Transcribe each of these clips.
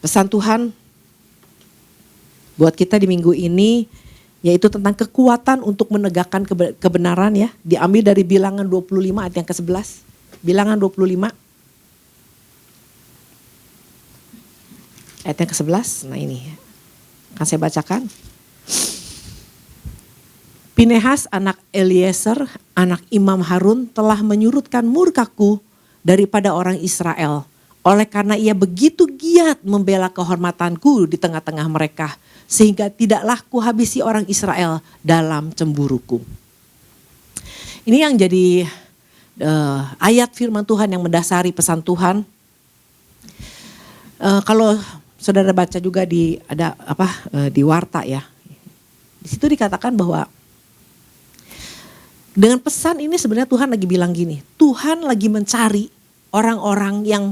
Pesan Tuhan buat kita di minggu ini yaitu tentang kekuatan untuk menegakkan kebenaran ya. Diambil dari Bilangan 25 ayat yang ke-11. Bilangan 25 ayat yang ke-11. Nah ini akan saya bacakan. Pinehas anak Eliezer, anak Imam Harun telah menyurutkan murkaku daripada orang Israel. Oleh karena ia begitu giat membela kehormatanku di tengah-tengah mereka. Sehingga tidaklah kuhabisi orang Israel dalam cemburuku. Ini yang jadi ayat firman Tuhan yang mendasari pesan Tuhan. Kalau saudara baca juga di di Warta ya. Di situ dikatakan bahwa dengan pesan ini sebenarnya Tuhan lagi bilang gini. Tuhan lagi mencari orang-orang yang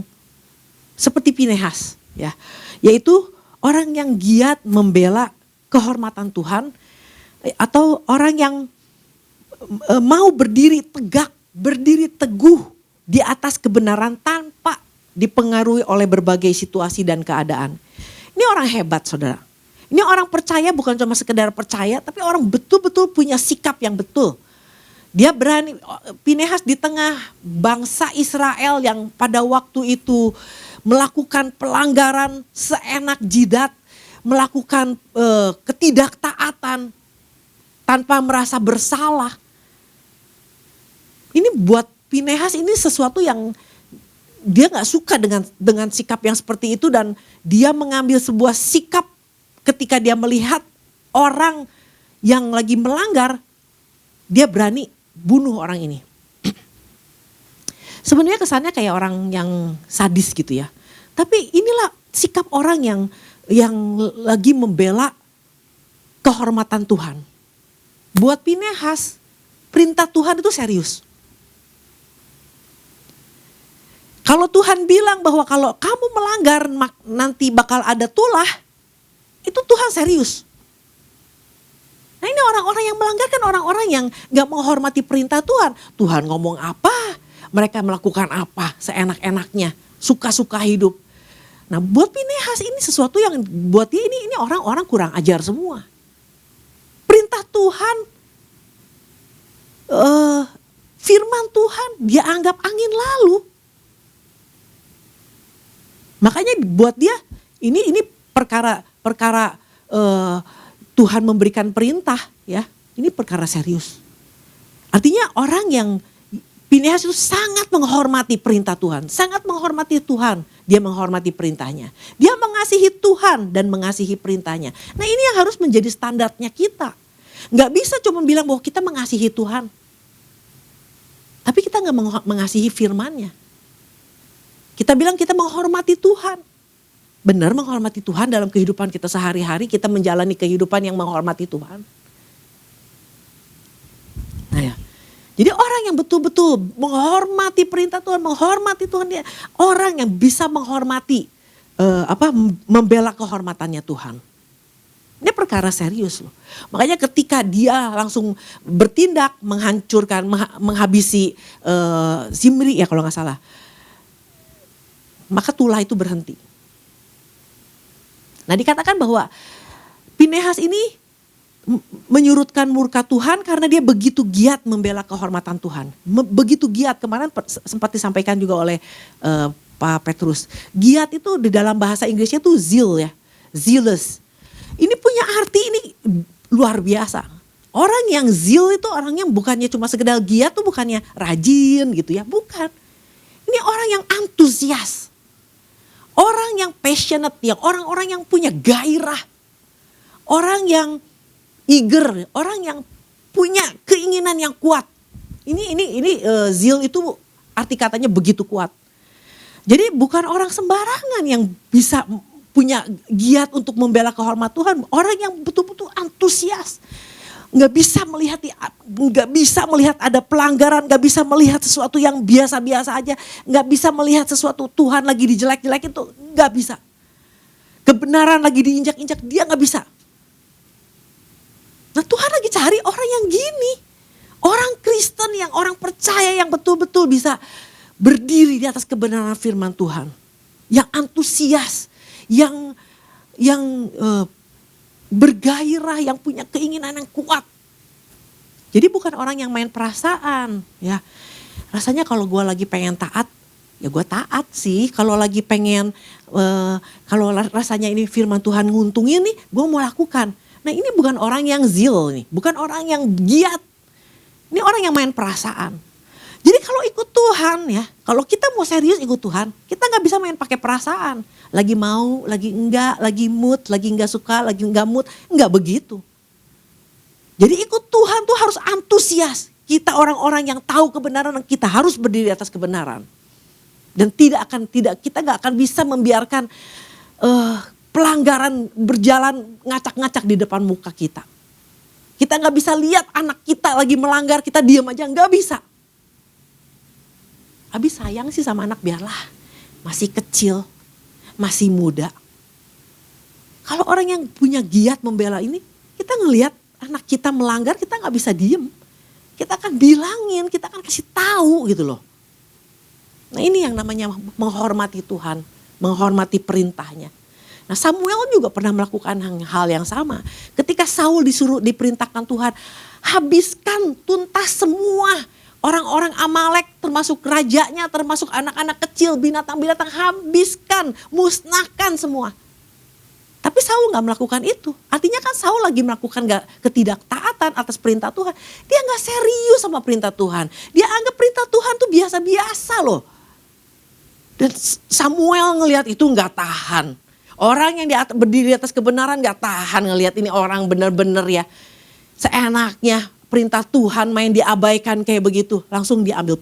seperti Pinehas ya, yaitu orang yang giat membela kehormatan Tuhan atau orang yang mau berdiri tegak, berdiri teguh di atas kebenaran tanpa dipengaruhi oleh berbagai situasi dan keadaan. Ini orang hebat saudara. Ini orang percaya bukan cuma sekedar percaya tapi orang betul-betul punya sikap yang betul. Dia berani, Pinehas di tengah bangsa Israel yang pada waktu itu melakukan pelanggaran seenak jidat, melakukan ketidaktaatan tanpa merasa bersalah. Ini buat Pinehas ini sesuatu yang dia gak suka dengan sikap yang seperti itu dan dia mengambil sebuah sikap ketika dia melihat orang yang lagi melanggar, dia berani bunuh orang ini. Sebenarnya kesannya kayak orang yang sadis gitu ya. Tapi inilah sikap orang yang lagi membela kehormatan Tuhan. Buat Pinehas, perintah Tuhan itu serius. Kalau Tuhan bilang bahwa kalau kamu melanggar nanti bakal ada tulah, itu Tuhan serius. Nah ini orang-orang yang melanggar kan orang-orang yang gak menghormati perintah Tuhan. Tuhan ngomong apa, mereka melakukan apa seenak-enaknya, suka-suka hidup. Nah buat Pinehas ini sesuatu yang buat dia ini orang-orang kurang ajar semua. Perintah Tuhan, firman Tuhan dia anggap angin lalu. Makanya buat dia ini perkara Tuhan memberikan perintah ya, ini perkara serius. Artinya orang yang Pinehas itu sangat menghormati perintah Tuhan, sangat menghormati Tuhan, dia menghormati perintahnya. Dia mengasihi Tuhan dan mengasihi perintahnya. Nah ini yang harus menjadi standarnya kita. Gak bisa cuma bilang bahwa kita mengasihi Tuhan, tapi kita gak mengasihi firman-Nya. Kita bilang kita menghormati Tuhan. Benar menghormati Tuhan dalam kehidupan kita sehari-hari, kita menjalani kehidupan yang menghormati Tuhan. Nah ya, jadi orang yang betul-betul menghormati perintah Tuhan, menghormati Tuhan, dia orang yang bisa menghormati, membela kehormatannya Tuhan. Ini perkara serius loh. Makanya ketika dia langsung bertindak menghancurkan, menghabisi Zimri ya kalau nggak salah, maka tulah itu berhenti. Nah dikatakan bahwa Pinehas ini menyurutkan murka Tuhan karena dia begitu giat membela kehormatan Tuhan. Begitu giat, kemarin sempat disampaikan juga oleh Pak Petrus. Giat itu di dalam bahasa Inggrisnya tuh zeal ya, zealous. Ini punya arti ini luar biasa. Orang yang zeal itu orang yang bukannya cuma sekedar giat tuh bukannya rajin gitu ya, bukan. Ini orang yang antusias. Orang yang passionate, yang orang-orang yang punya gairah. Orang yang eager, orang yang punya keinginan yang kuat. Ini zeal itu arti katanya begitu kuat. Jadi bukan orang sembarangan yang bisa punya giat untuk membela kehormatan Tuhan. Orang yang betul-betul antusias. Nggak bisa melihat ada pelanggaran, nggak bisa melihat sesuatu yang biasa-biasa aja, nggak bisa melihat sesuatu Tuhan lagi dijelek-jelekin tuh nggak bisa. Kebenaran lagi diinjak-injak dia nggak bisa. Nah Tuhan lagi cari orang yang gini, orang Kristen yang orang percaya yang betul-betul bisa berdiri di atas kebenaran firman Tuhan, yang antusias, yang bergairah, yang punya keinginan yang kuat. Jadi bukan orang yang main perasaan, ya. Rasanya kalau gue lagi pengen taat, ya gue taat sih. Kalau lagi pengen, kalau rasanya ini firman Tuhan nguntungin nih, gue mau lakukan. Nah ini bukan orang yang zeal nih, bukan orang yang giat. Ini orang yang main perasaan. Jadi kalau ikut Tuhan ya, kalau kita mau serius ikut Tuhan, kita gak bisa main pakai perasaan. Lagi mau, lagi enggak, lagi mood, lagi enggak suka, lagi enggak mood, enggak begitu. Jadi ikut Tuhan tuh harus antusias. Kita orang-orang yang tahu kebenaran, kita harus berdiri atas kebenaran. Dan kita gak akan bisa membiarkan pelanggaran berjalan ngacak-ngacak di depan muka kita. Kita gak bisa lihat anak kita lagi melanggar, kita diam aja, gak bisa. Habis sayang sih sama anak, biarlah. Masih kecil, masih muda. Kalau orang yang punya giat membela ini, kita ngelihat anak kita melanggar, kita gak bisa diem. Kita akan bilangin, kita akan kasih tahu gitu loh. Nah ini yang namanya menghormati Tuhan, menghormati perintahnya. Nah Samuel juga pernah melakukan hal yang sama. Ketika Saul diperintahkan Tuhan, habiskan tuntas semua orang-orang Amalek, termasuk rajanya, termasuk anak-anak kecil, binatang-binatang, habiskan, musnahkan semua. Tapi Saul gak melakukan itu. Artinya kan Saul lagi melakukan ketidaktaatan atas perintah Tuhan. Dia gak serius sama perintah Tuhan. Dia anggap perintah Tuhan tuh biasa-biasa loh. Dan Samuel ngelihat itu gak tahan. Orang yang berdiri atas kebenaran gak tahan ngelihat ini orang benar-benar ya. Seenaknya perintah Tuhan main diabaikan kayak begitu. Langsung dia ambil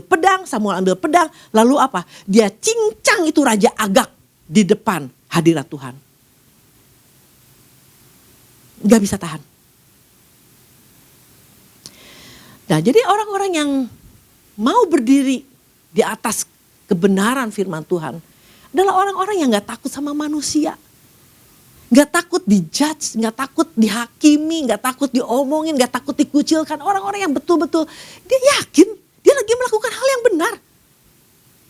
pedang, Samuel ambil pedang. Lalu apa? Dia cincang itu Raja Agag di depan hadirat Tuhan. Gak bisa tahan. Nah jadi orang-orang yang mau berdiri di atas kebenaran firman Tuhan adalah orang-orang yang gak takut sama manusia. Gak takut dijudge, gak takut dihakimi, gak takut diomongin, gak takut dikucilkan. Orang-orang yang betul-betul dia yakin dia lagi melakukan hal yang benar.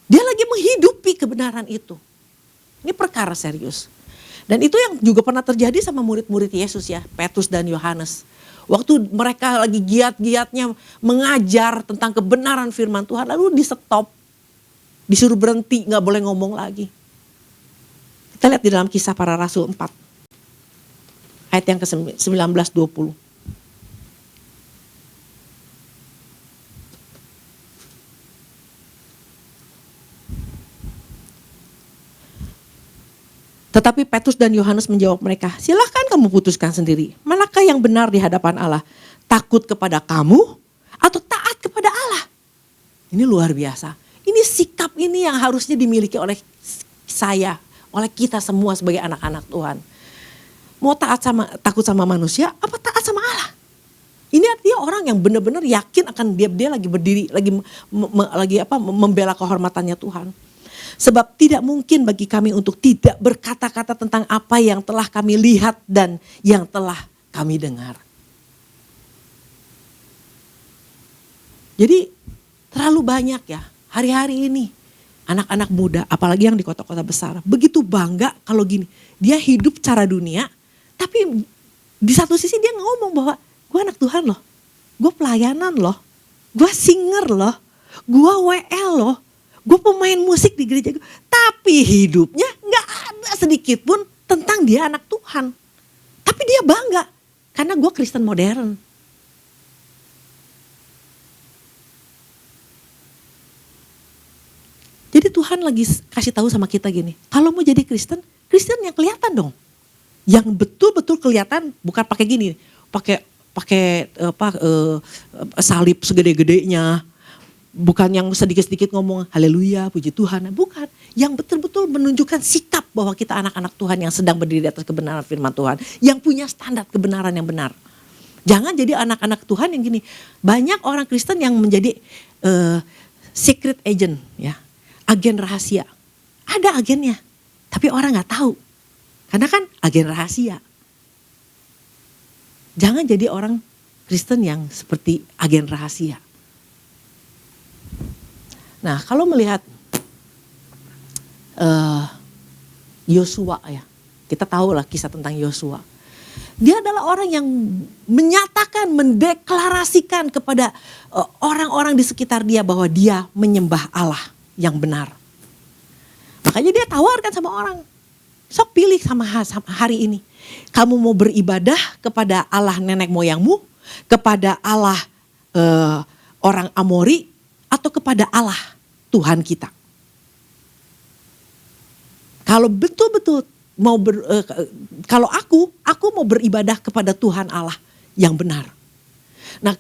Dia lagi menghidupi kebenaran itu. Ini perkara serius. Dan itu yang juga pernah terjadi sama murid-murid Yesus ya, Petrus dan Yohanes. Waktu mereka lagi giat-giatnya mengajar tentang kebenaran firman Tuhan, lalu di stop, disuruh berhenti, gak boleh ngomong lagi. Kita lihat di dalam Kisah Para Rasul 4, ayat yang ke-19-20. Tetapi Petrus dan Yohanes menjawab mereka, silahkan kamu putuskan sendiri. Manakah yang benar di hadapan Allah? Takut kepada kamu atau taat kepada Allah? Ini luar biasa. Ini sikap ini yang harusnya dimiliki oleh saya, oleh kita semua sebagai anak-anak Tuhan. Mau takut sama manusia, apa taat sama Allah? Ini artinya orang yang benar-benar yakin akan dia lagi berdiri, lagi membela kehormatannya Tuhan. Sebab tidak mungkin bagi kami untuk tidak berkata-kata tentang apa yang telah kami lihat dan yang telah kami dengar. Jadi terlalu banyak ya hari-hari ini anak-anak muda, apalagi yang di kota-kota besar, begitu bangga kalau gini, dia hidup cara dunia, tapi di satu sisi dia ngomong bahwa gue anak Tuhan loh, gue pelayanan loh, gue singer loh, gue WL loh. Gue pemain musik di gereja, tapi hidupnya gak ada sedikit pun tentang dia anak Tuhan. Tapi dia bangga, karena gue Kristen modern. Jadi Tuhan lagi kasih tahu sama kita gini, kalau mau jadi Kristen yang kelihatan dong. Yang betul-betul kelihatan, bukan pakai gini, pakai salib segede-gedenya. Bukan yang sedikit-sedikit ngomong haleluya, puji Tuhan. Bukan. Yang betul-betul menunjukkan sikap bahwa kita anak-anak Tuhan yang sedang berdiri di atas kebenaran firman Tuhan. Yang punya standar kebenaran yang benar. Jangan jadi anak-anak Tuhan yang gini. Banyak orang Kristen yang menjadi secret agent, ya, agen rahasia. Ada agennya, tapi orang gak tahu. Karena kan agen rahasia. Jangan jadi orang Kristen yang seperti agen rahasia. Nah kalau melihat Yosua ya. Kita tahu lah kisah tentang Yosua. Dia adalah orang yang menyatakan, mendeklarasikan kepada orang-orang di sekitar dia bahwa dia menyembah Allah yang benar. Makanya dia tawarkan sama orang, sok pilih sama hari ini. Kamu mau beribadah kepada Allah nenek moyangmu, kepada Allah orang Amori, atau kepada Allah Tuhan kita. Kalau betul-betul kalau aku mau beribadah kepada Tuhan Allah yang benar. Nah,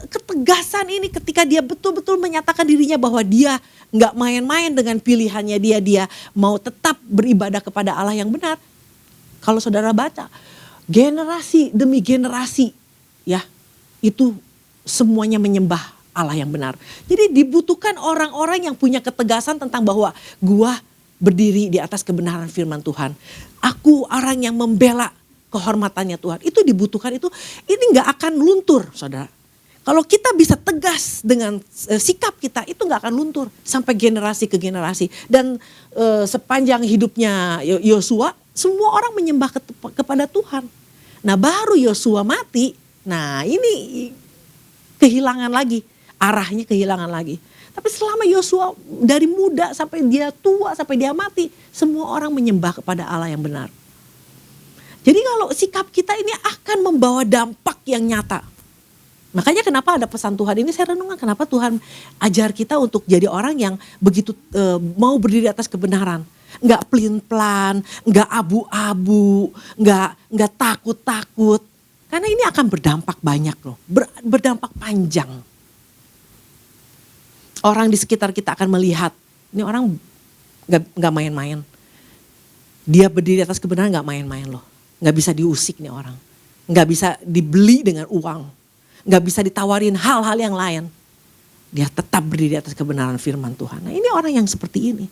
ketegasan ini ketika dia betul-betul menyatakan dirinya bahwa dia nggak main-main dengan pilihannya, dia mau tetap beribadah kepada Allah yang benar. Kalau saudara baca, generasi demi generasi ya, itu semuanya menyembah Allah yang benar. Jadi dibutuhkan orang-orang yang punya ketegasan tentang bahwa gua berdiri di atas kebenaran firman Tuhan. Aku orang yang membela kehormatannya Tuhan. Itu dibutuhkan, itu ini gak akan luntur saudara. Kalau kita bisa tegas dengan sikap kita, itu gak akan luntur sampai generasi ke generasi. Dan sepanjang hidupnya Yosua, semua orang menyembah kepada Tuhan. Nah baru Yosua mati, nah ini kehilangan lagi, arahnya kehilangan lagi. Tapi selama Yosua dari muda sampai dia tua, sampai dia mati, semua orang menyembah kepada Allah yang benar. Jadi kalau sikap kita ini akan membawa dampak yang nyata. Makanya kenapa ada pesan Tuhan ini, saya renungkan kenapa Tuhan ajar kita untuk jadi orang yang begitu mau berdiri atas kebenaran. Nggak pelin-pelan, nggak abu-abu, nggak takut-takut. Karena ini akan berdampak banyak loh, berdampak panjang. Orang di sekitar kita akan melihat, ini orang gak main-main. Dia berdiri atas kebenaran gak main-main loh. Gak bisa diusik nih orang. Gak bisa dibeli dengan uang. Gak bisa ditawarin hal-hal yang lain. Dia tetap berdiri atas kebenaran firman Tuhan. Nah ini orang yang seperti ini.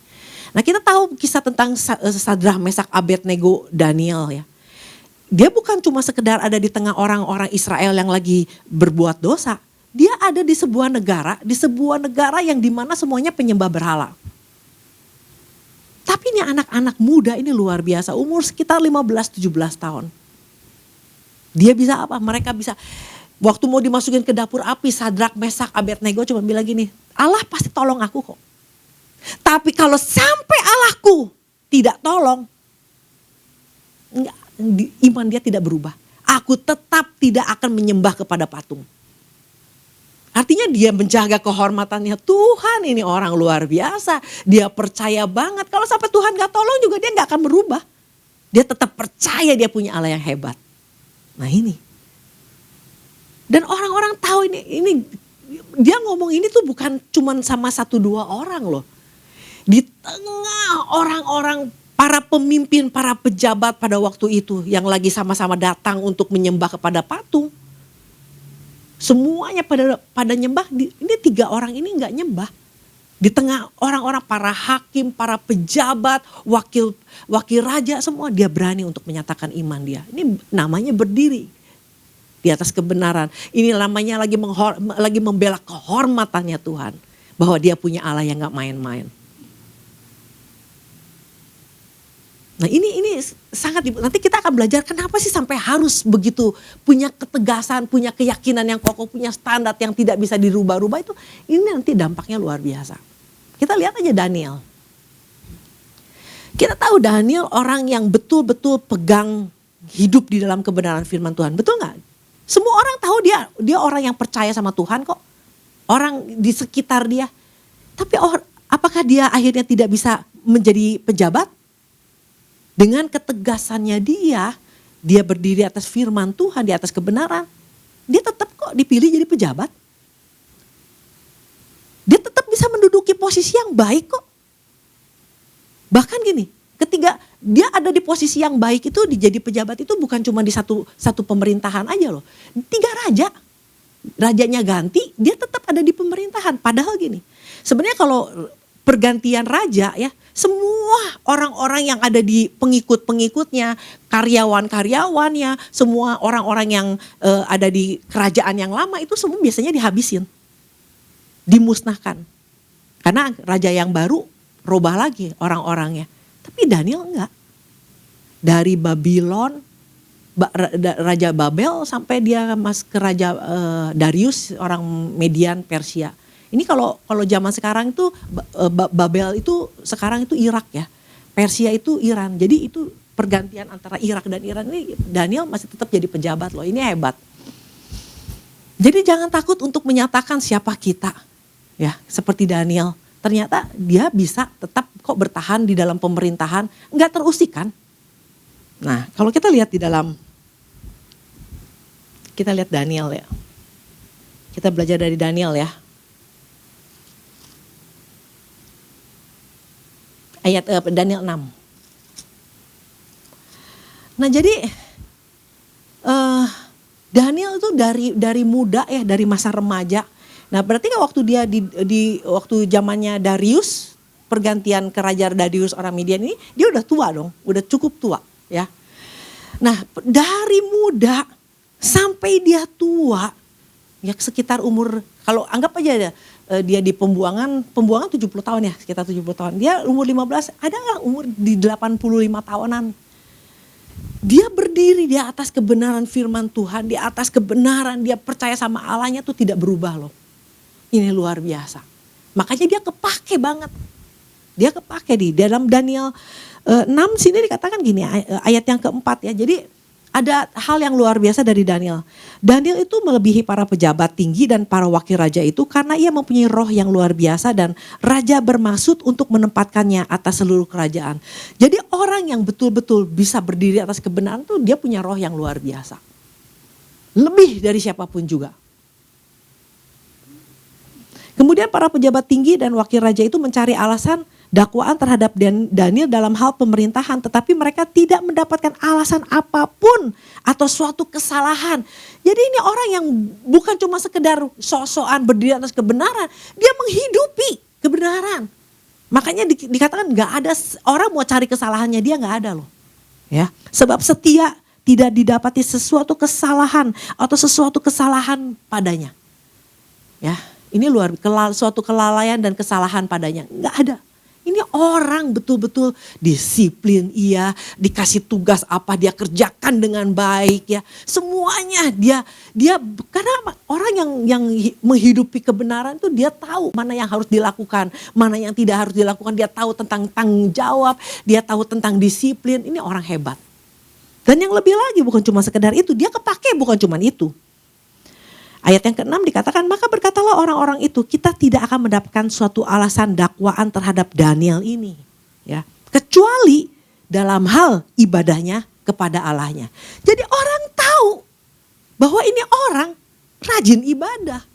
Nah kita tahu kisah tentang Sadrah, Mesak, Abednego, Daniel ya. Dia bukan cuma sekedar ada di tengah orang-orang Israel yang lagi berbuat dosa. Dia ada di sebuah negara yang dimana semuanya penyembah berhala. Tapi ini anak-anak muda ini luar biasa, umur sekitar 15-17 tahun. Dia bisa apa? Mereka bisa, waktu mau dimasukin ke dapur api, Sadrak, Mesak, Abednego cuma bilang gini, Allah pasti tolong aku kok. Tapi kalau sampai Allahku tidak tolong, iman dia tidak berubah. Aku tetap tidak akan menyembah kepada patung. Artinya dia menjaga kehormatannya Tuhan, ini orang luar biasa. Dia percaya banget, kalau sampai Tuhan gak tolong juga dia gak akan berubah. Dia tetap percaya dia punya Allah yang hebat. Nah ini. Dan orang-orang tahu ini dia ngomong ini tuh bukan cuma sama 1-2 orang loh. Di tengah orang-orang, para pemimpin, para pejabat pada waktu itu yang lagi sama-sama datang untuk menyembah kepada patung. Semuanya pada nyembah, ini 3 orang ini gak nyembah. Di tengah orang-orang, para hakim, para pejabat, wakil raja, semua dia berani untuk menyatakan iman dia. Ini namanya berdiri di atas kebenaran. Ini namanya lagi membela kehormatannya Tuhan. Bahwa dia punya Allah yang gak main-main. Nah ini sangat, nanti kita akan belajar kenapa sih sampai harus begitu punya ketegasan, punya keyakinan yang kokoh, punya standar yang tidak bisa dirubah-rubah itu. Ini nanti dampaknya luar biasa. Kita lihat aja Daniel. Kita tahu Daniel orang yang betul-betul pegang hidup di dalam kebenaran firman Tuhan. Betul gak? Semua orang tahu dia orang yang percaya sama Tuhan kok. Orang di sekitar dia. Tapi apakah dia akhirnya tidak bisa menjadi pejabat? Dengan ketegasannya dia berdiri atas firman Tuhan, di atas kebenaran. Dia tetap kok dipilih jadi pejabat. Dia tetap bisa menduduki posisi yang baik kok. Bahkan gini, ketika dia ada di posisi yang baik itu, jadi pejabat itu bukan cuma di satu pemerintahan aja loh. 3 raja. Rajanya ganti, dia tetap ada di pemerintahan. Padahal gini, sebenarnya kalau pergantian raja ya, semua orang-orang yang ada di pengikut-pengikutnya, karyawan-karyawannya, semua orang-orang yang ada di kerajaan yang lama itu semua biasanya dihabisin. Dimusnahkan. Karena raja yang baru rubah lagi orang-orangnya. Tapi Daniel enggak. Dari Babylon, Raja Babel sampai dia ke Raja Darius orang Median Persia. Ini kalau zaman sekarang itu Babel itu sekarang itu Irak ya. Persia itu Iran. Jadi itu pergantian antara Irak dan Iran. Ini Daniel masih tetap jadi pejabat loh. Ini hebat. Jadi jangan takut untuk menyatakan siapa kita. Ya, seperti Daniel. Ternyata dia bisa tetap kok bertahan di dalam pemerintahan, enggak terusik kan? Nah, kalau kita lihat kita lihat Daniel ya. Kita belajar dari Daniel ya. Ayat Daniel 6. Nah jadi Daniel itu dari muda ya, dari masa remaja. Nah berarti kan waktu dia di waktu zamannya Darius, pergantian kerajaan Darius orang Median ini, dia udah tua dong, udah cukup tua ya. Nah dari muda sampai dia tua, ya sekitar umur, kalau anggap aja dia di pembuangan 70 tahun ya, sekitar 70 tahun. Dia umur 15, ada nggak umur di 85 tahunan. Dia berdiri di atas kebenaran firman Tuhan, di atas kebenaran, dia percaya sama Allahnya tuh tidak berubah loh. Ini luar biasa. Makanya dia kepake banget. Dia kepake di dalam Daniel 6 sini dikatakan gini, ayat yang keempat ya. Jadi ada hal yang luar biasa dari Daniel. Daniel itu melebihi para pejabat tinggi dan para wakil raja itu karena ia mempunyai roh yang luar biasa dan raja bermaksud untuk menempatkannya atas seluruh kerajaan. Jadi orang yang betul-betul bisa berdiri atas kebenaran tuh dia punya roh yang luar biasa. Lebih dari siapapun juga. Kemudian para pejabat tinggi dan wakil raja itu mencari alasan dakwaan terhadap Daniel dalam hal pemerintahan, tetapi mereka tidak mendapatkan alasan apapun atau suatu kesalahan. Jadi ini orang yang bukan cuma sekedar sok-sokan berdiri atas kebenaran, dia menghidupi kebenaran. Makanya dikatakan nggak ada orang mau cari kesalahannya, dia nggak ada loh. Ya, sebab setia tidak didapati sesuatu kesalahan atau sesuatu kesalahan padanya. Ya, ini suatu kelalaian dan kesalahan padanya nggak ada. Ini orang betul-betul disiplin, dikasih tugas apa dia kerjakan dengan baik ya. Semuanya dia karena orang yang menghidupi kebenaran itu dia tahu mana yang harus dilakukan, mana yang tidak harus dilakukan. Dia tahu tentang tanggung jawab, dia tahu tentang disiplin. Ini orang hebat. Dan yang lebih lagi bukan cuma sekedar itu, dia kepake bukan cuma itu. Ayat yang ke-6 dikatakan, maka berkatalah orang-orang itu, kita tidak akan mendapatkan suatu alasan dakwaan terhadap Daniel ini. Ya, kecuali dalam hal ibadahnya kepada Allahnya. Jadi orang tahu bahwa ini orang rajin ibadah.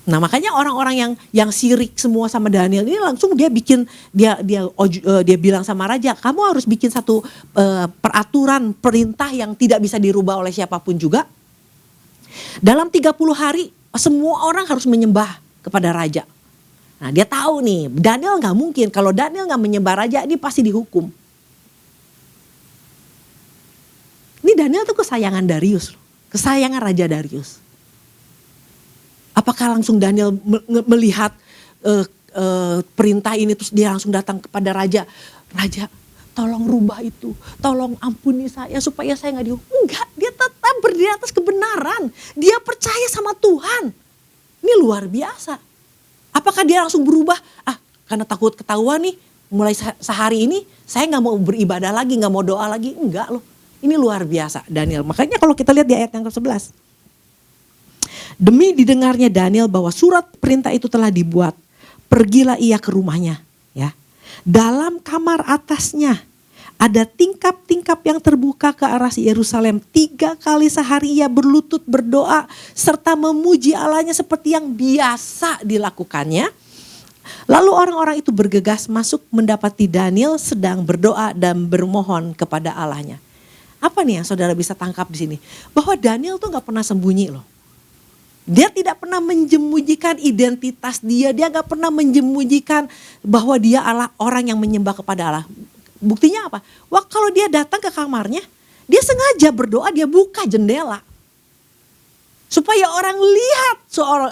Nah makanya orang-orang yang sirik semua sama Daniel ini langsung dia bilang sama raja, kamu harus bikin satu peraturan, perintah yang tidak bisa dirubah oleh siapapun juga. Dalam 30 hari semua orang harus menyembah kepada raja. Nah dia tahu nih Daniel gak mungkin, kalau Daniel gak menyembah raja ini pasti dihukum. Ini Daniel tuh kesayangan Darius, kesayangan Raja Darius. Apakah langsung Daniel melihat perintah ini terus dia langsung datang kepada raja, raja tolong rubah itu, tolong ampuni saya supaya saya gak dihukum. Enggak, dia tetap berdiri atas kebenaran. Dia percaya sama Tuhan. Ini luar biasa. Apakah dia langsung berubah? Karena takut ketahuan nih, mulai sehari ini saya gak mau beribadah lagi, gak mau doa lagi. Enggak loh, ini luar biasa Daniel. Makanya kalau kita lihat di ayat yang ke-11. Demi didengarnya Daniel bahwa surat perintah itu telah dibuat, pergilah ia ke rumahnya. Ya. Dalam kamar atasnya ada tingkap-tingkap yang terbuka ke arah Yerusalem. 3 kali sehari ia berlutut berdoa serta memuji Allahnya seperti yang biasa dilakukannya. Lalu orang-orang itu bergegas masuk mendapati Daniel sedang berdoa dan bermohon kepada Allahnya. Apa nih yang saudara bisa tangkap di sini? Bahwa Daniel tuh gak pernah sembunyi loh. Dia tidak pernah menyembunyikan identitas dia. Dia gak pernah menyembunyikan bahwa dia adalah orang yang menyembah kepada Allah. Buktinya apa? Wah, kalau dia datang ke kamarnya, dia sengaja berdoa, dia buka jendela. Supaya orang lihat,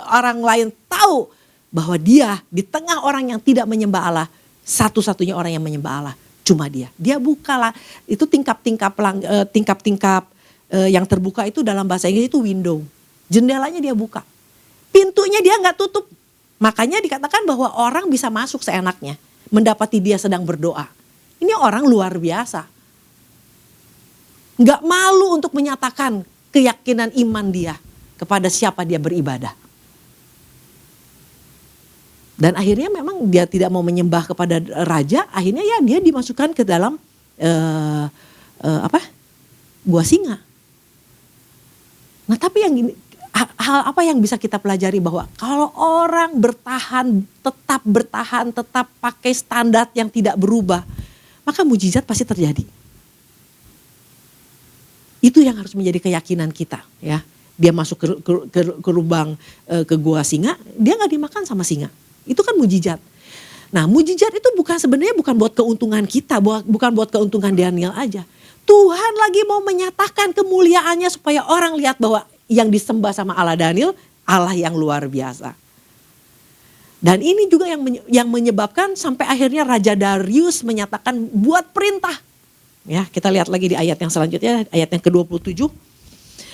orang lain tahu bahwa dia di tengah orang yang tidak menyembah Allah, satu-satunya orang yang menyembah Allah. cuma dia. Dia bukalah, itu tingkap-tingkap yang terbuka itu dalam bahasa Inggris itu window. Jendelanya dia buka. Pintunya dia nggak tutup. Makanya dikatakan bahwa orang bisa masuk seenaknya. Mendapati dia sedang berdoa. Ini orang luar biasa. Nggak malu untuk menyatakan keyakinan iman dia kepada siapa dia beribadah. Dan akhirnya memang dia tidak mau menyembah kepada raja, akhirnya ya dia dimasukkan ke dalam gua singa. Nah tapi yang gini, hal apa yang bisa kita pelajari bahwa kalau orang tetap pakai standar yang tidak berubah, maka mujizat pasti terjadi. Itu yang harus menjadi keyakinan kita, ya. Dia masuk ke lubang ke gua singa, dia nggak dimakan sama singa. Itu kan mujizat. Nah, mujizat itu sebenarnya bukan buat keuntungan kita, bukan buat keuntungan Daniel aja. Tuhan lagi mau menyatakan kemuliaannya supaya orang lihat bahwa yang disembah sama Allah Daniel, Allah yang luar biasa. Dan ini juga yang menyebabkan sampai akhirnya Raja Darius menyatakan buat perintah. Ya, kita lihat lagi di ayat yang selanjutnya, ayat yang ke-27.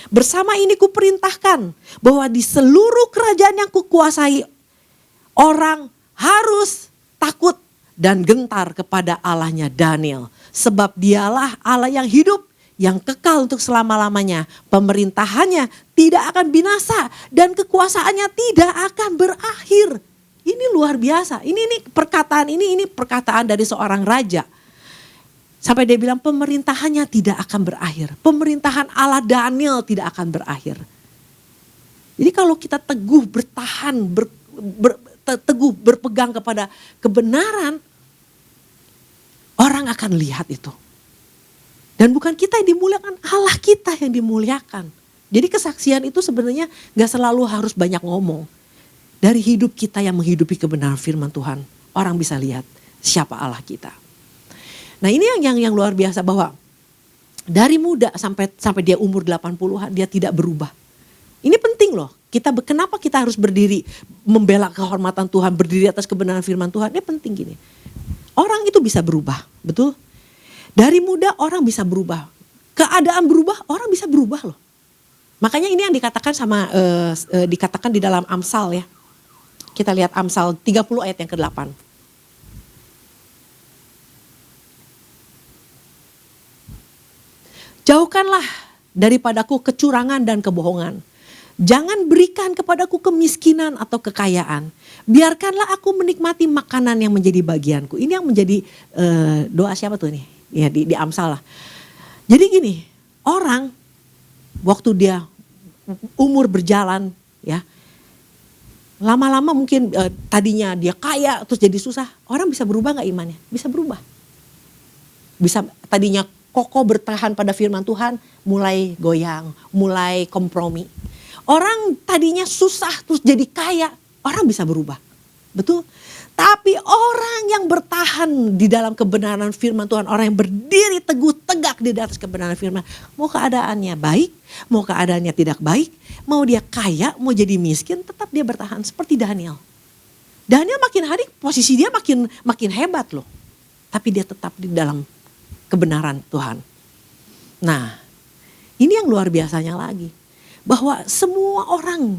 Bersama ini kuperintahkan bahwa di seluruh kerajaan yang kukuasai, orang harus takut dan gentar kepada Allahnya Daniel. Sebab dialah Allah yang hidup, yang kekal untuk selama-lamanya. Pemerintahannya tidak akan binasa dan kekuasaannya tidak akan berakhir. Ini luar biasa. Ini perkataan dari seorang raja. Sampai dia bilang pemerintahannya tidak akan berakhir. Pemerintahan Allah Daniel tidak akan berakhir. Jadi kalau kita teguh bertahan, teguh berpegang kepada kebenaran, orang akan lihat itu. Dan bukan kita yang dimuliakan, Allah kita yang dimuliakan. Jadi kesaksian itu sebenarnya gak selalu harus banyak ngomong. Dari hidup kita yang menghidupi kebenaran firman Tuhan, orang bisa lihat siapa Allah kita. Nah ini yang luar biasa, bahwa dari muda sampai dia umur 80-an dia tidak berubah. Ini penting loh. Kenapa kita harus berdiri membela kehormatan Tuhan, berdiri atas kebenaran firman Tuhan? Ini penting gini. Orang itu bisa berubah, betul? Dari muda orang bisa berubah. Keadaan berubah, orang bisa berubah loh. Makanya ini yang dikatakan dikatakan di dalam Amsal ya. Kita lihat Amsal 30 ayat yang ke-8. Jauhkanlah daripadaku kecurangan dan kebohongan. Jangan berikan kepadaku kemiskinan atau kekayaan. Biarkanlah aku menikmati makanan yang menjadi bagianku. Ini yang menjadi doa siapa tuh nih? Ya di Amsal lah. Jadi gini, orang waktu dia umur berjalan ya, lama-lama mungkin tadinya dia kaya terus jadi susah. Orang bisa berubah gak imannya? Bisa berubah. Bisa tadinya kokoh bertahan pada firman Tuhan, mulai goyang, mulai kompromi. Orang tadinya susah terus jadi kaya, orang bisa berubah. Betul? Tapi orang yang bertahan di dalam kebenaran firman Tuhan, orang yang berdiri teguh tegak di atas kebenaran firman, mau keadaannya baik, mau keadaannya tidak baik, mau dia kaya, mau jadi miskin, tetap dia bertahan seperti Daniel. Daniel makin hari posisi dia makin hebat loh. Tapi dia tetap di dalam kebenaran Tuhan. Nah, ini yang luar biasanya lagi. Bahwa semua orang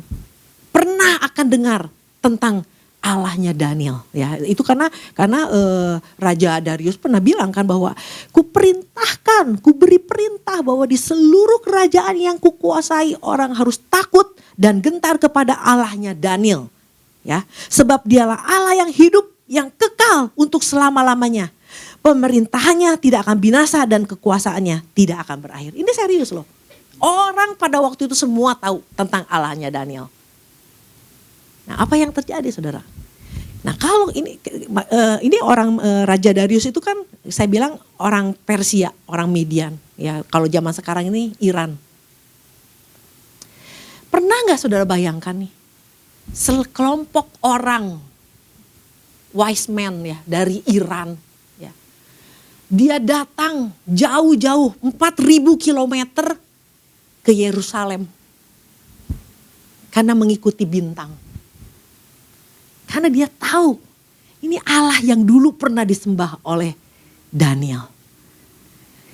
pernah akan dengar tentang Allahnya Daniel. Ya, itu karena Raja Darius pernah bilang kan bahwa kuberi perintah bahwa di seluruh kerajaan yang kukuasai orang harus takut dan gentar kepada Allahnya Daniel. Ya, sebab dialah Allah yang hidup, yang kekal untuk selama-lamanya. Pemerintahannya tidak akan binasa dan kekuasaannya tidak akan berakhir. Ini serius loh. Orang pada waktu itu semua tahu tentang Allahnya Daniel. Nah, apa yang terjadi saudara? Nah, kalau ini orang Raja Darius itu kan saya bilang orang Persia, orang Median. Ya, kalau zaman sekarang ini Iran. Pernah nggak saudara bayangkan nih, sekelompok orang wise man ya dari Iran, ya, dia datang jauh-jauh 4.000 kilometer ke Yerusalem karena mengikuti bintang. Karena dia tahu ini Allah yang dulu pernah disembah oleh Daniel.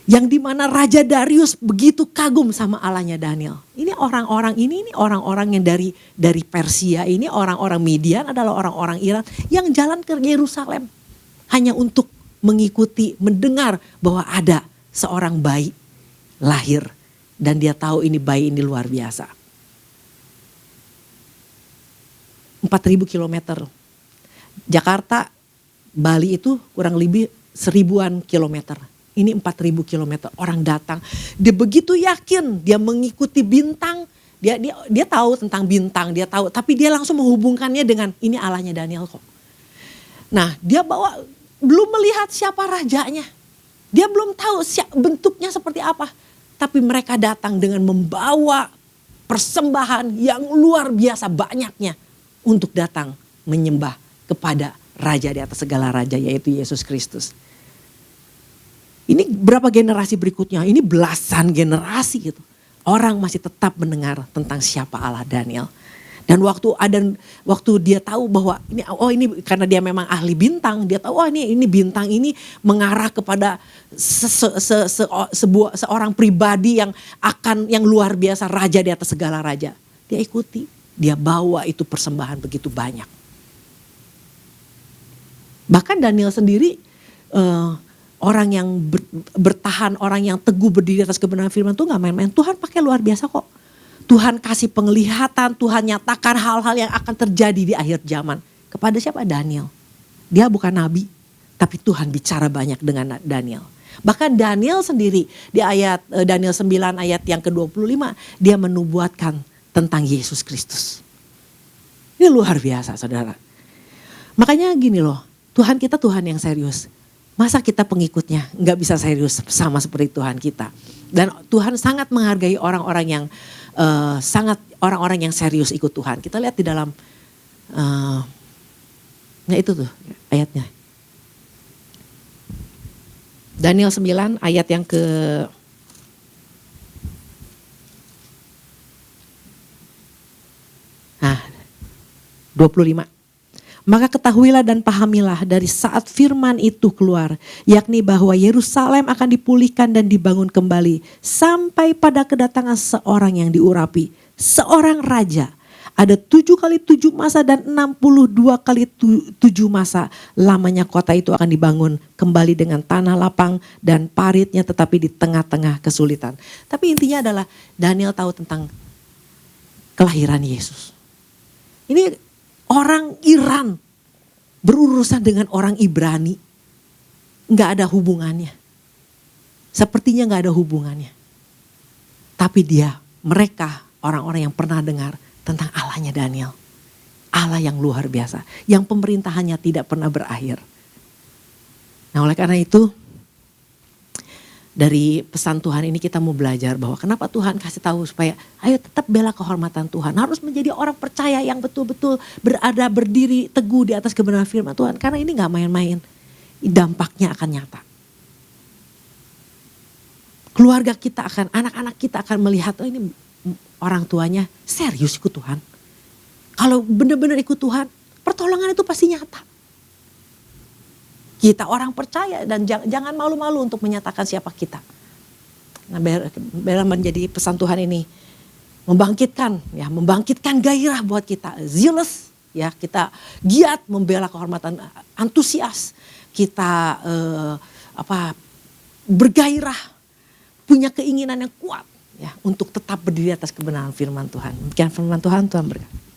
Yang dimana Raja Darius begitu kagum sama Allahnya Daniel. Ini orang-orang yang dari Persia, ini orang-orang Midian adalah orang-orang Iran yang jalan ke Yerusalem hanya untuk mengikuti, mendengar bahwa ada seorang bayi lahir dan dia tahu ini bayi ini luar biasa. 4.000 kilometer. Jakarta, Bali itu kurang lebih 1.000-an kilometer. Ini 4.000 kilometer, orang datang. Dia begitu yakin, dia mengikuti bintang. Dia tahu tentang bintang, dia tahu. Tapi dia langsung menghubungkannya dengan ini Allahnya Daniel kok. Nah dia belum melihat siapa rajanya. Dia belum tahu bentuknya seperti apa. Tapi mereka datang dengan membawa persembahan yang luar biasa banyaknya. Untuk datang menyembah kepada Raja di atas segala raja, yaitu Yesus Kristus. Ini berapa generasi berikutnya? Ini belasan generasi gitu. Orang masih tetap mendengar tentang siapa Allah Daniel. Dan waktu dia tahu bahwa ini karena dia memang ahli bintang, dia tahu ini bintang ini mengarah kepada seorang pribadi yang luar biasa, raja di atas segala raja. Dia ikuti, dia bawa itu persembahan begitu banyak. Bahkan Daniel sendiri orang yang bertahan, orang yang teguh berdiri atas kebenaran firman Tuhan gak main-main. Tuhan pakai luar biasa kok. Tuhan kasih penglihatan, Tuhan nyatakan hal-hal yang akan terjadi di akhir zaman. Kepada siapa? Daniel. Dia bukan nabi, tapi Tuhan bicara banyak dengan Daniel. Bahkan Daniel sendiri di Daniel 9 ayat yang ke-25, dia menubuatkan tentang Yesus Kristus. Ini luar biasa saudara. Makanya gini loh, Tuhan kita Tuhan yang serius. Masa kita pengikutnya nggak bisa serius sama seperti Tuhan kita. Dan Tuhan sangat menghargai orang-orang yang serius ikut Tuhan. Kita lihat di dalam itu tuh ayatnya. Daniel 9 ayat yang ke 25. Maka ketahuilah dan pahamilah dari saat firman itu keluar, yakni bahwa Yerusalem akan dipulihkan dan dibangun kembali sampai pada kedatangan seorang yang diurapi, seorang raja. Ada 7 kali 7 masa dan 62 kali 7 masa lamanya kota itu akan dibangun kembali dengan tanah lapang dan paritnya tetapi di tengah-tengah kesulitan. Tapi intinya adalah Daniel tahu tentang kelahiran Yesus. Ini orang Iran berurusan dengan orang Ibrani. Nggak ada hubungannya. Sepertinya nggak ada hubungannya. Tapi mereka orang-orang yang pernah dengar tentang Allahnya Daniel. Allah yang luar biasa. Yang pemerintahannya tidak pernah berakhir. Nah oleh karena itu, dari pesan Tuhan ini kita mau belajar bahwa kenapa Tuhan kasih tahu supaya ayo tetap bela kehormatan Tuhan. Harus menjadi orang percaya yang betul-betul berdiri teguh di atas kebenaran firman Tuhan. Karena ini gak main-main. Dampaknya akan nyata. Keluarga kita anak-anak kita akan melihat ini orang tuanya serius ikut Tuhan. Kalau benar-benar ikut Tuhan, pertolongan itu pasti nyata. Kita orang percaya dan jangan malu-malu untuk menyatakan siapa kita. Nah, biar menjadi pesan Tuhan ini membangkitkan gairah buat kita, zealous ya, kita giat membela kehormatan, antusias, kita bergairah, punya keinginan yang kuat ya untuk tetap berdiri atas kebenaran firman Tuhan. Demikian firman Tuhan berkati.